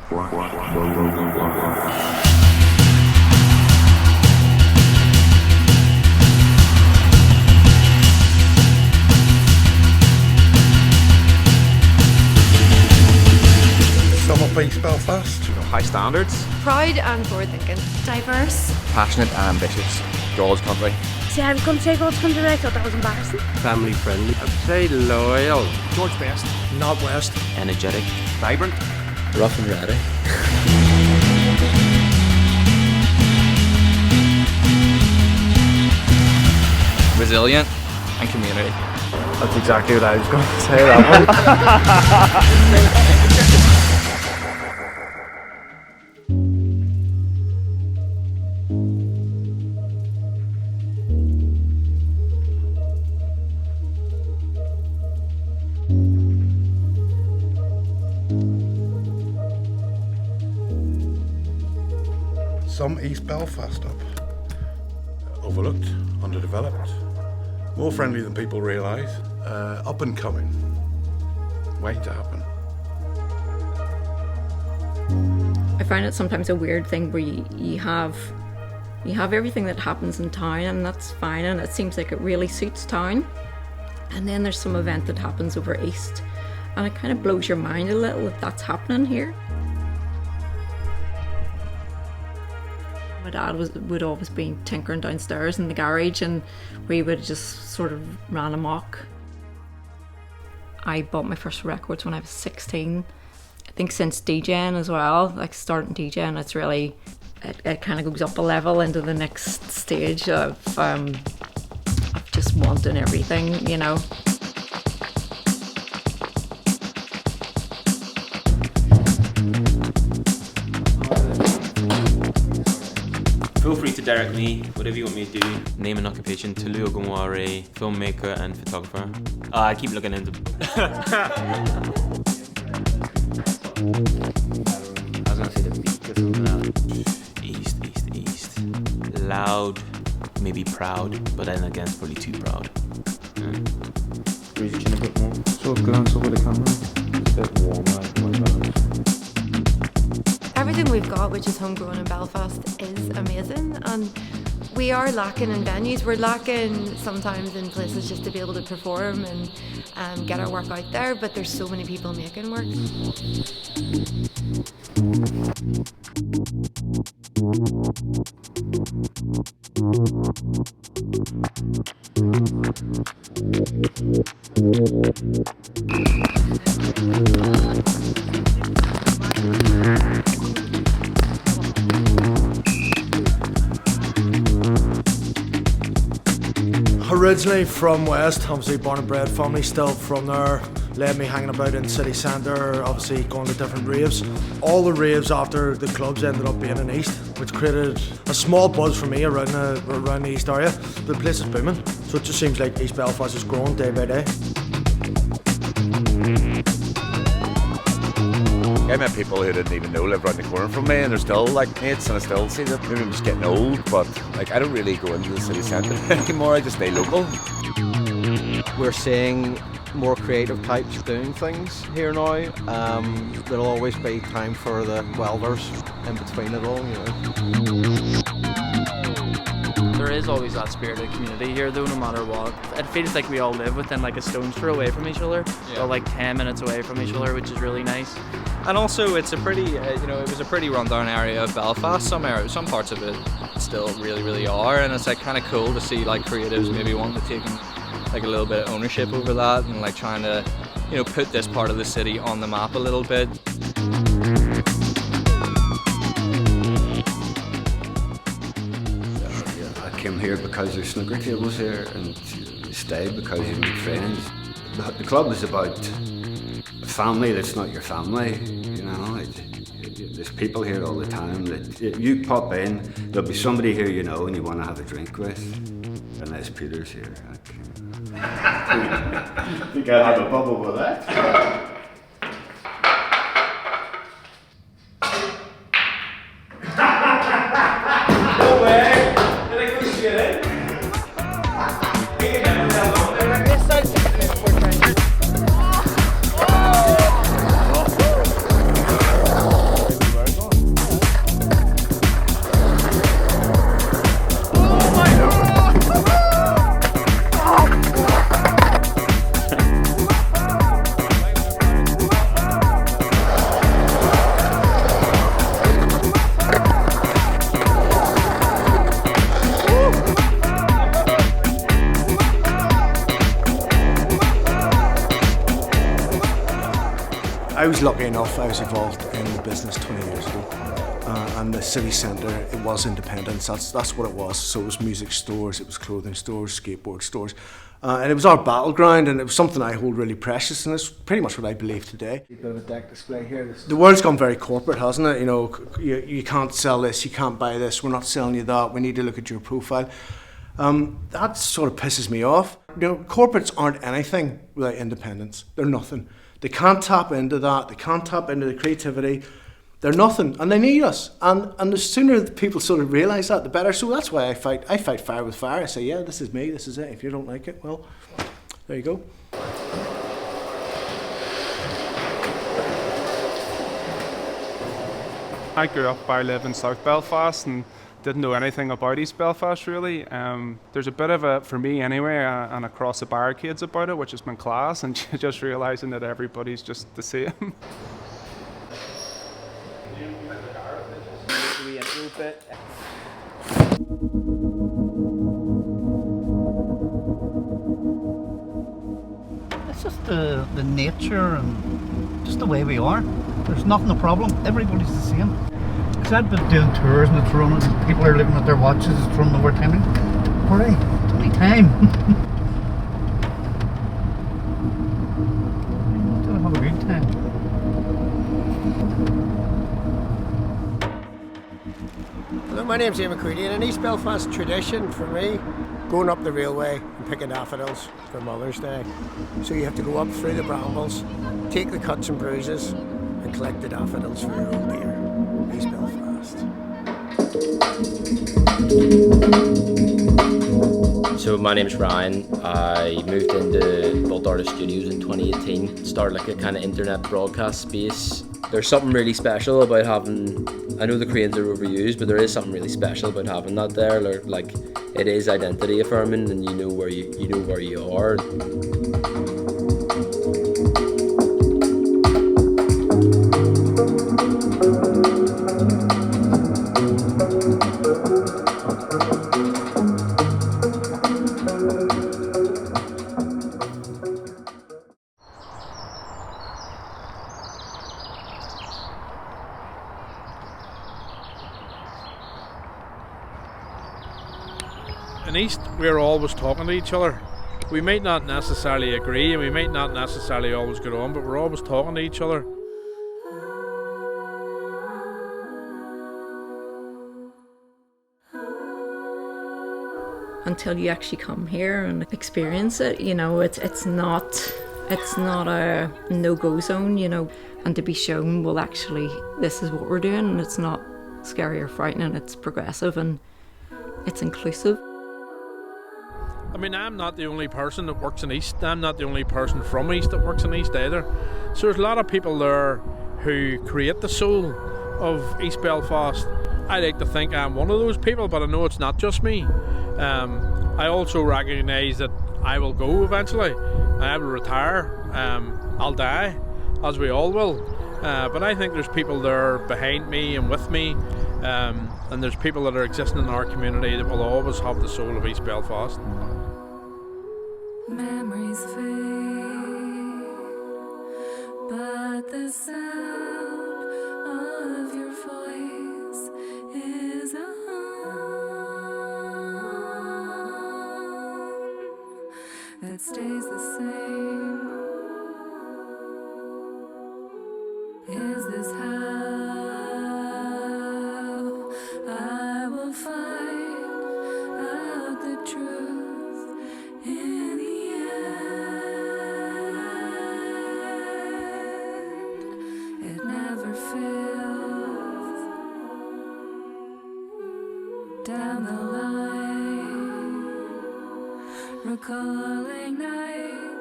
Sum up East Belfast. High standards. Proud and forward-thinking. Diverse. Passionate and ambitious. God's country. See, I couldn't say God's country, I thought that was embarrassing. Family friendly. I'd say loyal. George Best. Not West. Energetic. Vibrant. Rough and ready. Resilient and community. That's exactly what I was going to say, that one. Some East Belfast up. Overlooked, underdeveloped, more friendly than people realise, up and coming, waiting to happen. I find it sometimes a weird thing where you have everything that happens in town, and that's fine, and it seems like it really suits town. And then there's some event that happens over east, and it kind of blows your mind a little that that's happening here. My dad would always be tinkering downstairs in the garage, and we would just sort of ran amok. I bought my first records when I was 16. I think since DJing as well, like starting DJing, it's really, it kind of goes up a level into the next stage of just wanting everything, you know. Feel free to direct me, whatever you want me to do. Name and occupation, Tulu Ogumware, filmmaker and photographer. I keep looking into I was going to say the beat or something like East. Loud, maybe proud, but then again, it's probably too proud. Reaching a bit more. Sort of glance over the camera. It's a bit warmer. Everything we've got, which is homegrown in Belfast, is amazing, and we are lacking in venues. We're lacking sometimes in places just to be able to perform and get our work out there, but there's so many people making work. Originally from West, obviously born and bred, family still from there. Led me hanging about in city centre, obviously going to different raves. All the raves after the clubs ended up being in East, which created a small buzz for me around the East area. The place is booming, so it just seems like East Belfast is growing day by day. I met people who didn't even know lived around the corner from me, and they're still like mates, and I still see that. Maybe I'm just getting old, but like I don't really go into the city centre anymore. I just stay local. We're seeing more creative types doing things here now. There'll always be time for the welders in between it all, you know. There is always that spirit of community here though, no matter what. It feels like we all live within like a stone's throw away from each other, or like 10 minutes away from each other, which is really nice. And also it's a pretty, it was a pretty rundown area of Belfast. Some parts of it still really are, and it's like kind of cool to see like creatives maybe wanting to take like a little bit of ownership over that, and like trying to, put this part of the city on the map a little bit. I came here because there's snooker tables here, and stayed because you meet friends. The club is about a family that's not your family, There's people here all the time that you pop in, there'll be somebody here and you want to have a drink with, unless Peter's here. You can't have a bubble with that. No way! Did I go shit in? I was lucky enough, I was involved in the business 20 years ago. And the city centre, it was independence, that's what it was. So it was music stores, it was clothing stores, skateboard stores. And it was our battleground, and it was something I hold really precious, and it's pretty much what I believe today. A bit of a deck display here. The world's gone very corporate, hasn't it? You know, you can't sell this, you can't buy this, we're not selling you that, we need to look at your profile. That sort of pisses me off. You know, corporates aren't anything without independence. They're nothing. They can't tap into that, they can't tap into the creativity. They're nothing, and they need us. And the sooner people sort of realise that, the better. So that's why I fight fire with fire. I say, yeah, this is me, this is it. If you don't like it, well, there you go. I grew up, I live in South Belfast and didn't know anything about East Belfast really. There's a bit of a, for me anyway, and across the barricades about it, which has been class, and just realising that everybody's just the same. It's just the nature and just the way we are. There's nothing a problem. Everybody's the same. Because I've been doing tours and it's running, people are looking at their watches, it's running over time. Hooray, it's only time. I want to have a good time. Hello, my name's Ian McCready, and an East Belfast tradition for me, going up the railway and picking daffodils for Mother's Day. So you have to go up through the brambles, take the cuts and bruises, and collect the daffodils for your old dear, East Belfast. So my name's Ryan. I moved into Bold Artist Studios in 2018, started like a kind of internet broadcast space. There's something really special about having, I know the cranes are overused, but there is something really special about having that there. Like it is identity affirming, and you know where you are. In East, we're always talking to each other. We might not necessarily agree and we might not necessarily always get on, but we're always talking to each other. Until you actually come here and experience it, you know, it's not a no-go zone, you know, and to be shown, well, actually, this is what we're doing, and it's not scary or frightening, it's progressive and it's inclusive. I mean, I'm not the only person that works in East. I'm not the only person from East that works in East either. So there's a lot of people there who create the soul of East Belfast. I like to think I'm one of those people, but I know it's not just me. I also recognise that I will go eventually. I will retire. I'll die, as we all will. But I think there's people there behind me and with me. And there's people that are existing in our community that will always have the soul of East Belfast. Memories fade, but the sound of your voice is a hum that stays the same. Is this how I will find out the truth in the end? It never fails. Down the line, recalling nights